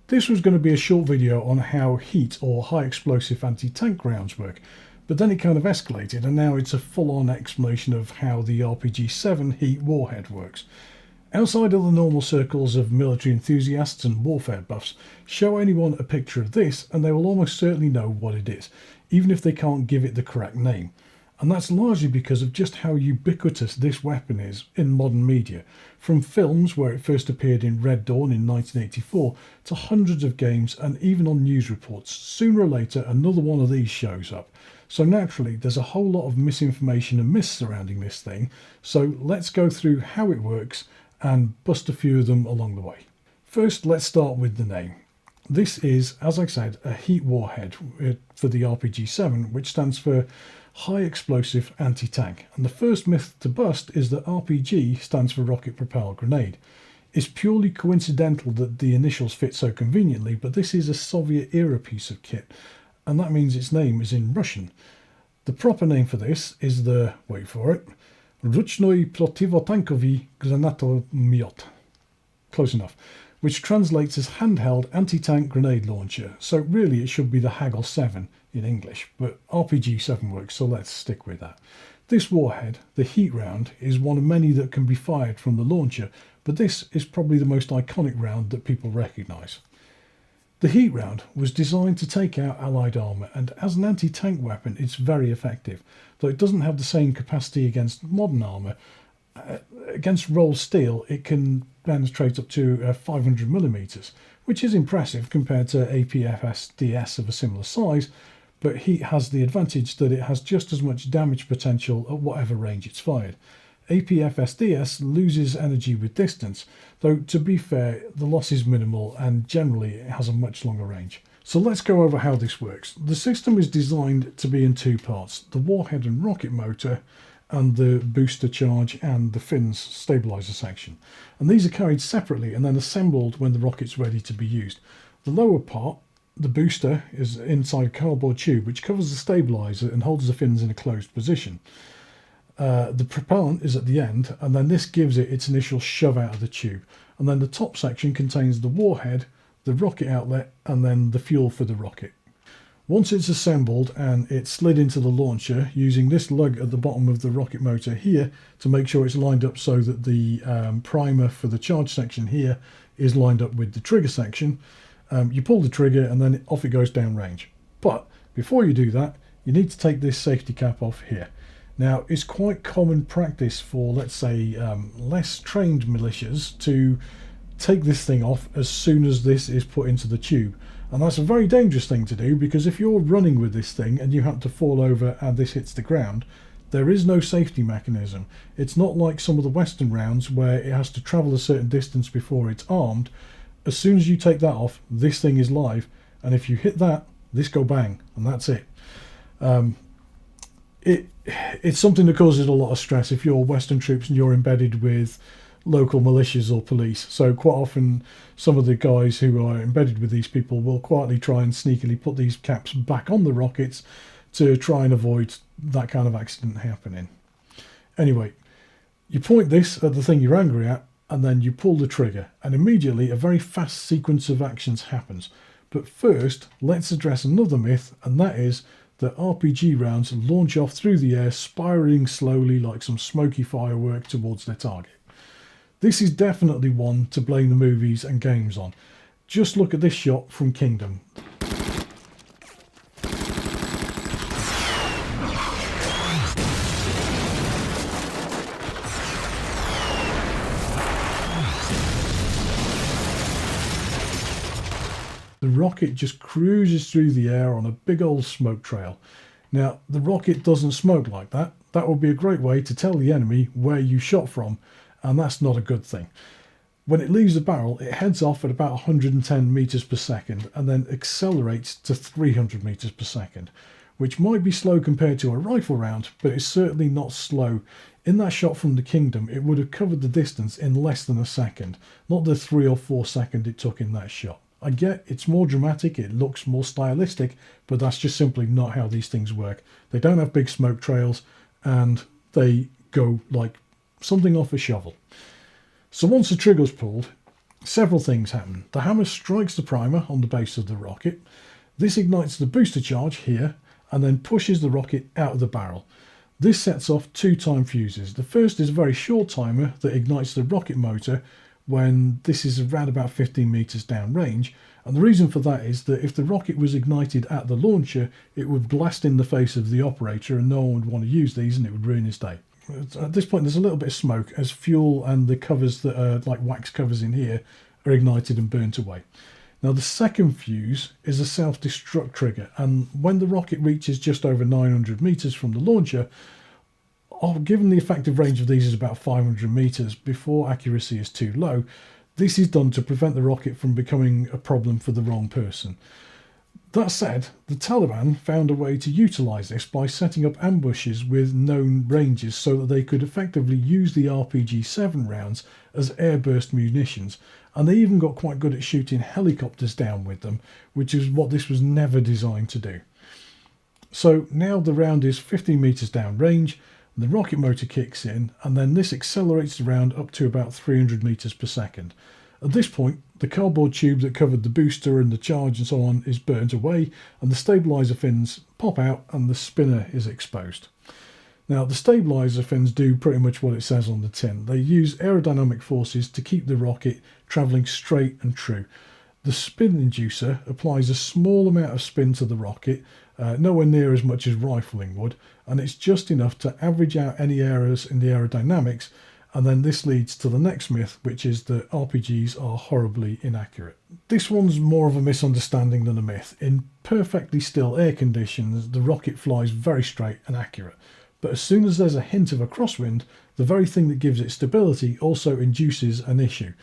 This was going to be a short video on how heat or high explosive anti-tank rounds work, but then it kind of escalated and now it's a full-on explanation of how the RPG-7 heat warhead works. Outside of the normal circles of military enthusiasts and warfare buffs, show anyone a picture of this and they will almost certainly know what it is, even if they can't give it the correct name. And that's largely because of just how ubiquitous this weapon is in modern media, from films where it first appeared in Red Dawn in 1984 to hundreds of games and even on news reports. Sooner or later another one of these shows up. So naturally there's a whole lot of misinformation and myths surrounding this thing, so let's go through how it works and bust a few of them along the way. First, let's start with the name. This is, as I said, a heat warhead for the RPG-7, which stands for High Explosive Anti-Tank. And the first myth to bust is that RPG stands for Rocket Propelled Grenade. It's purely coincidental that the initials fit so conveniently, but this is a Soviet-era piece of kit, and that means its name is in Russian. The proper name for this is the, wait for it, Ruchnoi Protivotankovy Granatomiot. Close enough. Which translates as handheld anti-tank grenade launcher, so really it should be the Hagel 7 in English, but RPG-7 works, so let's stick with that. This warhead, the heat round, is one of many that can be fired from the launcher, but this is probably the most iconic round that people recognise. The heat round was designed to take out Allied armour, and as an anti-tank weapon it's very effective, though it doesn't have the same capacity against modern armour. Against rolled steel it can penetrate up to 500mm, which is impressive compared to APFSDS of a similar size, but heat has the advantage that it has just as much damage potential at whatever range it's fired. APFSDS loses energy with distance, though to be fair the loss is minimal and generally it has a much longer range. So let's go over how this works. The system is designed to be in two parts, the warhead and rocket motor, and the booster charge and the fins stabilizer section, and these are carried separately and then assembled when the rocket's ready to be used. The lower part, the booster, is inside a cardboard tube which covers the stabilizer and holds the fins in a closed position. The propellant is at the end, and then this gives it its initial shove out of the tube, and then the top section contains the warhead, the rocket outlet, and then the fuel for the rocket. Once it's assembled and it's slid into the launcher, using this lug at the bottom of the rocket motor here to make sure it's lined up so that the primer for the charge section here is lined up with the trigger section, you pull the trigger and then off it goes downrange. But before you do that, you need to take this safety cap off here. Now, it's quite common practice for, let's say, less trained militias to take this thing off as soon as this is put into the tube. And that's a very dangerous thing to do, because if you're running with this thing and you happen to fall over and this hits the ground, there is no safety mechanism. It's not like some of the Western rounds where it has to travel a certain distance before it's armed. As soon as you take that off, this thing is live, and if you hit that, this go bang, and that's it. It's something that causes a lot of stress if you're Western troops and you're embedded with local militias or police. So quite often some of the guys who are embedded with these people will quietly try and sneakily put these caps back on the rockets to try and avoid that kind of accident happening. Anyway, you point this at the thing you're angry at and then you pull the trigger, and immediately a very fast sequence of actions happens. But first, let's address another myth, and that is that RPG rounds launch off through the air, spiraling slowly like some smoky firework towards their target. This is definitely one to blame the movies and games on. Just look at this shot from Kingdom. The rocket just cruises through the air on a big old smoke trail. Now, the rocket doesn't smoke like that. That would be a great way to tell the enemy where you shot from, and that's not a good thing. When it leaves the barrel, it heads off at about 110 meters per second and then accelerates to 300 meters per second, which might be slow compared to a rifle round, but it's certainly not slow. In that shot from the Kingdom, it would have covered the distance in less than a second, not the 3 or 4 seconds it took in that shot. I get it's more dramatic, it looks more stylistic, but that's just simply not how these things work. They don't have big smoke trails, and they go like something off a shovel. So once the trigger's pulled, Several things happen. The hammer strikes the primer on the base of the rocket. This ignites the booster charge here and then pushes the rocket out of the barrel. This sets off two time fuses. The first is a very short timer that ignites the rocket motor when this is around about 15 meters down range. And the reason for that is that if the rocket was ignited at the launcher, it would blast in the face of the operator and no one would want to use these and it would ruin his day. At this point, there's a little bit of smoke as fuel and the covers that are like wax covers in here are ignited and burnt away. Now, the second fuse is a self-destruct trigger, and when the rocket reaches just over 900 meters from the launcher, given the effective range of these is about 500 meters before accuracy is too low, this is done to prevent the rocket from becoming a problem for the wrong person. That said, the Taliban found a way to utilize this by setting up ambushes with known ranges so that they could effectively use the RPG-7 rounds as airburst munitions, and they even got quite good at shooting helicopters down with them, which is what this was never designed to do. So now the round is 15 meters down range, the rocket motor kicks in, and then this accelerates the round up to about 300 meters per second. At this point, the cardboard tube that covered the booster and the charge and so on is burnt away, and the stabilizer fins pop out and the spinner is exposed. Now, the stabilizer fins do pretty much what it says on the tin. They use aerodynamic forces to keep the rocket travelling straight and true. The spin inducer applies a small amount of spin to the rocket, nowhere near as much as rifling would, and it's just enough to average out any errors in the aerodynamics. And then this leads to the next myth, which is that RPGs are horribly inaccurate. This one's more of a misunderstanding than a myth. In perfectly still air conditions, the rocket flies very straight and accurate. But as soon as there's a hint of a crosswind, the very thing that gives it stability also induces an issue.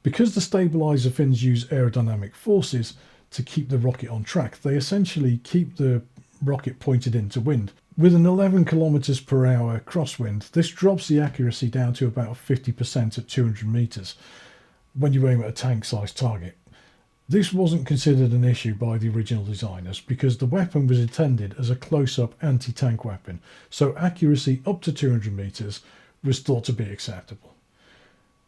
Because the stabilizer fins use aerodynamic forces to keep the rocket on track, they essentially keep the rocket pointed into wind. With an 11 kilometers per hour crosswind, this drops the accuracy down to about 50% at 200 meters when you aim at a tank-sized target. This wasn't considered an issue by the original designers because the weapon was intended as a close-up anti-tank weapon, so accuracy up to 200 meters was thought to be acceptable.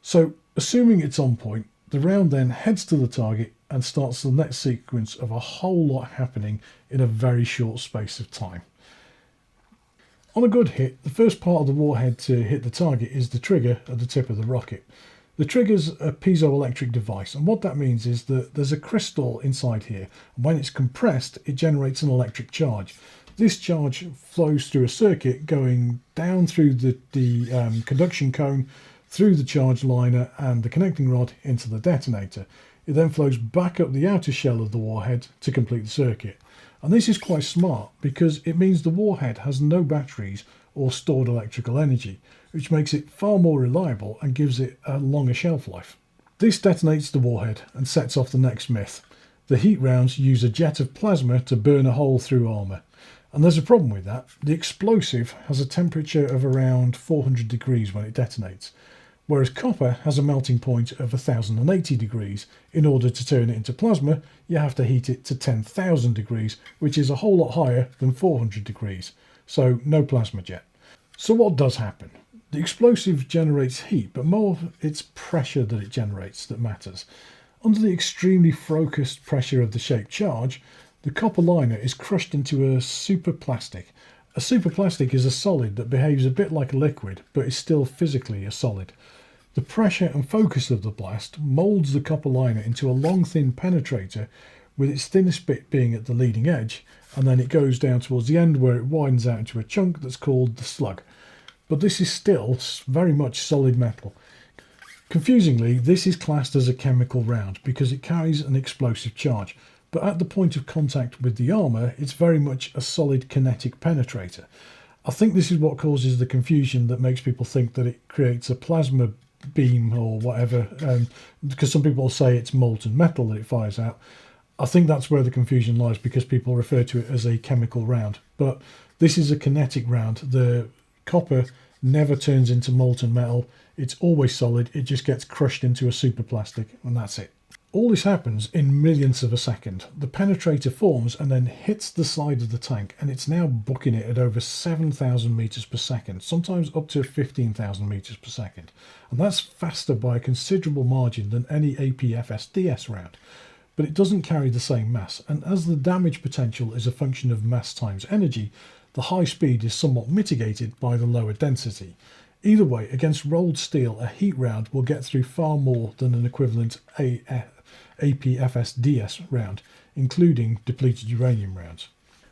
So, assuming it's on point, the round then heads to the target and starts the next sequence of a whole lot happening in a very short space of time. On a good hit, the first part of the warhead to hit the target is the trigger at the tip of the rocket. The trigger's a piezoelectric device, and what that means is that there's a crystal inside here, and when it's compressed, it generates an electric charge. This charge flows through a circuit going down through the conduction cone, through the charge liner and the connecting rod into the detonator. It then flows back up the outer shell of the warhead to complete the circuit. And this is quite smart because it means the warhead has no batteries or stored electrical energy, which makes it far more reliable and gives it a longer shelf life. This detonates the warhead and sets off the next myth. The heat rounds use a jet of plasma to burn a hole through armour. And there's a problem with that. The explosive has a temperature of around 400 degrees when it detonates, whereas copper has a melting point of 1080 degrees. In order to turn it into plasma, you have to heat it to 10,000 degrees, which is a whole lot higher than 400 degrees. So no plasma jet. So what does happen? The explosive generates heat, but more it's pressure that it generates that matters. Under the extremely focused pressure of the shaped charge, the copper liner is crushed into a superplastic. A superplastic is a solid that behaves a bit like a liquid, but is still physically a solid. The pressure and focus of the blast moulds the copper liner into a long thin penetrator, with its thinnest bit being at the leading edge, and then it goes down towards the end where it widens out into a chunk that's called the slug. But this is still very much solid metal. Confusingly, this is classed as a chemical round because it carries an explosive charge, but at the point of contact with the armour, it's very much a solid kinetic penetrator. I think this is what causes the confusion that makes people think that it creates a plasma beam or whatever, because some people say it's molten metal that it fires out. I think that's where the confusion lies because people refer to it as a chemical round, but this is a kinetic round. The copper never turns into molten metal. It's always solid. It just gets crushed into a superplastic and that's it. All this happens in millionths of a second. The penetrator forms and then hits the side of the tank, and it's now booking it at over 7,000 meters per second, sometimes up to 15,000 meters per second. And that's faster by a considerable margin than any APFSDS round. But it doesn't carry the same mass, and as the damage potential is a function of mass times energy, the high speed is somewhat mitigated by the lower density. Either way, against rolled steel, a heat round will get through far more than an equivalent APFSDS round, including depleted uranium rounds.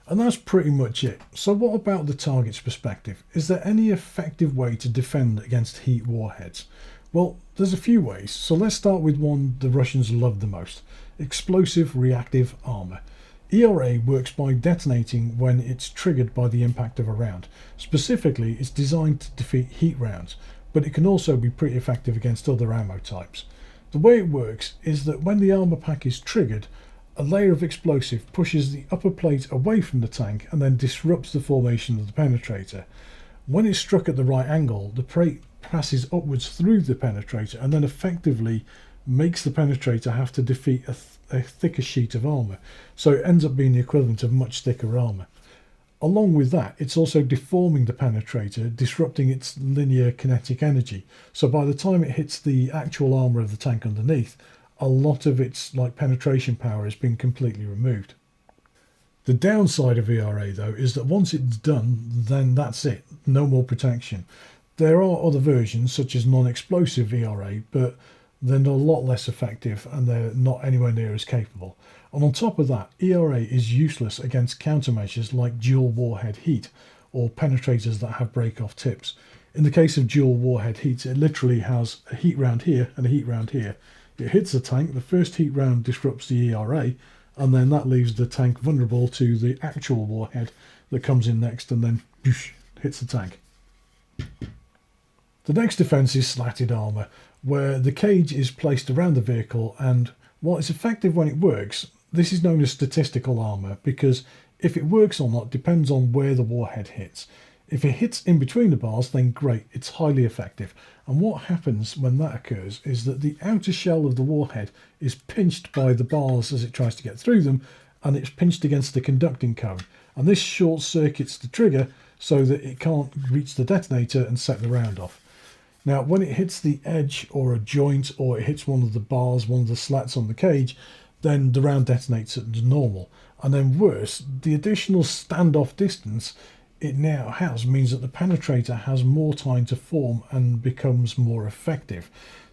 And that's pretty much it. So what about the target's perspective? Is there any effective way to defend against heat warheads? Well, there's a few ways, so let's start with one the Russians love the most: explosive reactive armour. ERA works by detonating when it's triggered by the impact of a round. Specifically, it's designed to defeat heat rounds, but it can also be pretty effective against other ammo types. The way it works is that when the armour pack is triggered, a layer of explosive pushes the upper plate away from the tank and then disrupts the formation of the penetrator. When it's struck at the right angle, the plate passes upwards through the penetrator and then effectively makes the penetrator have to defeat a thicker sheet of armour, so it ends up being the equivalent of much thicker armour. Along with that, it's also deforming the penetrator, disrupting its linear kinetic energy, so by the time it hits the actual armour of the tank underneath, a lot of its penetration power has been completely removed. The downside of ERA though is that once it's done, then that's it, no more protection. There are other versions such as non-explosive ERA, but they're a lot less effective and they're not anywhere near as capable. And on top of that, ERA is useless against countermeasures like dual warhead heat or penetrators that have break-off tips. In the case of dual warhead heats, it literally has a heat round here and a heat round here. It hits the tank, the first heat round disrupts the ERA, and then that leaves the tank vulnerable to the actual warhead that comes in next and then whoosh, hits the tank. The next defence is slatted armour, where the cage is placed around the vehicle, and while it's effective when it works, this is known as statistical armour because if it works or not depends on where the warhead hits. If it hits in between the bars, then great, it's highly effective. And what happens when that occurs is that the outer shell of the warhead is pinched by the bars as it tries to get through them, and it's pinched against the conducting cone. And this short circuits the trigger so that it can't reach the detonator and set the round off. Now, when it hits the edge or a joint, or it hits one of the bars, one of the slats on the cage, then the round detonates at normal. And then worse, the additional standoff distance it now has means that the penetrator has more time to form and becomes more effective.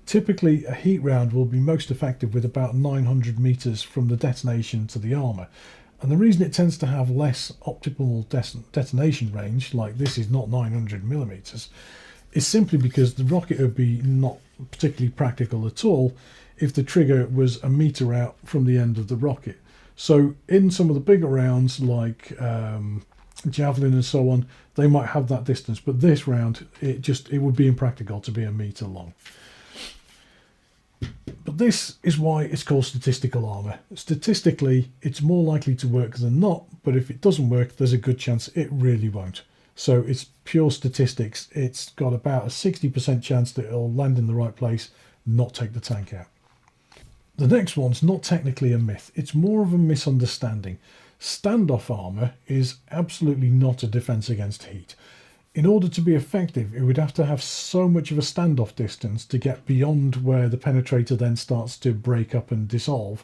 Typically, a heat round will be most effective with about 900 meters from the detonation to the armour. And the reason it tends to have less optimal detonation range, like this is not 900 millimeters, is simply because the rocket would be not particularly practical at all if the trigger was a meter out from the end of the rocket. So in some of the bigger rounds like javelin and so on, they might have that distance, but this round it would be impractical to be a meter long. But this is why it's called statistical armour. Statistically, it's more likely to work than not, but if it doesn't work, there's a good chance it really won't. So it's pure statistics. It's got about a 60% chance that it'll land in the right place, not take the tank out. The next one's not technically a myth, it's more of a misunderstanding. Standoff armour is absolutely not a defence against heat. In order to be effective, it would have to have so much of a standoff distance to get beyond where the penetrator then starts to break up and dissolve.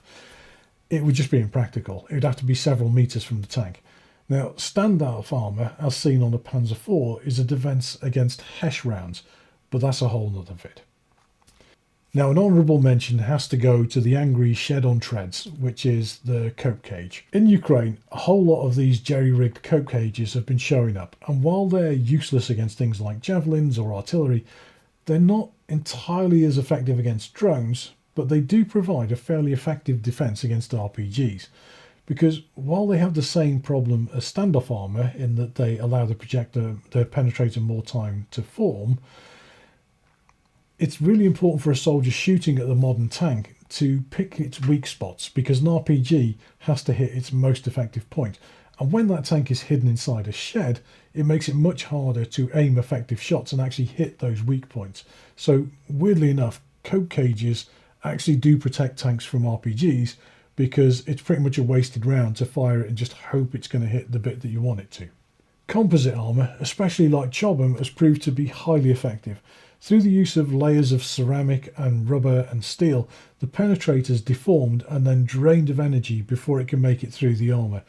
It would just be impractical. It would have to be several metres from the tank. Now, standoff armour, as seen on a Panzer IV, is a defence against HESH rounds, but that's a whole nother vid. Now, an honourable mention has to go to the angry shed on treads, which is the cope cage. In Ukraine, a whole lot of these jerry-rigged cope cages have been showing up, and while they're useless against things like javelins or artillery, they're not entirely as effective against drones, but they do provide a fairly effective defence against RPGs. Because while they have the same problem as standoff armour in that they allow the penetrator more time to form, it's really important for a soldier shooting at the modern tank to pick its weak spots, because an RPG has to hit its most effective point. And when that tank is hidden inside a shed, it makes it much harder to aim effective shots and actually hit those weak points. So weirdly enough, cope cages actually do protect tanks from RPGs, because it's pretty much a wasted round to fire it and just hope it's going to hit the bit that you want it to. Composite armour, especially like Chobham, has proved to be highly effective. Through the use of layers of ceramic and rubber and steel, the penetrator's deformed and then drained of energy before it can make it through the armour.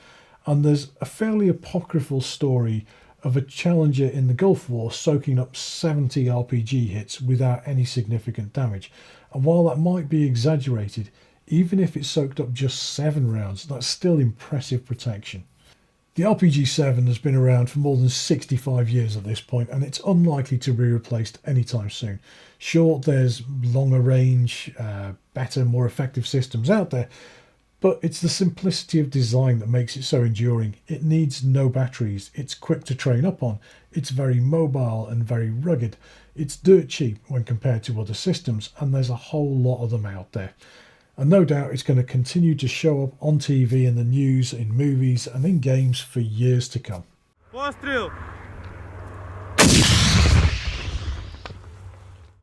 And there's a fairly apocryphal story of a Challenger in the Gulf War soaking up 70 RPG hits without any significant damage. And while that might be exaggerated, even if it soaked up just 7 rounds, that's still impressive protection. The RPG-7 has been around for more than 65 years at this point, and it's unlikely to be replaced anytime soon. Sure, there's longer range, better, more effective systems out there, but it's the simplicity of design that makes it so enduring. It needs no batteries, it's quick to train up on, it's very mobile and very rugged. It's dirt cheap when compared to other systems, and there's a whole lot of them out there. And no doubt it's going to continue to show up on TV, in the news, in movies and in games for years to come. Постріл!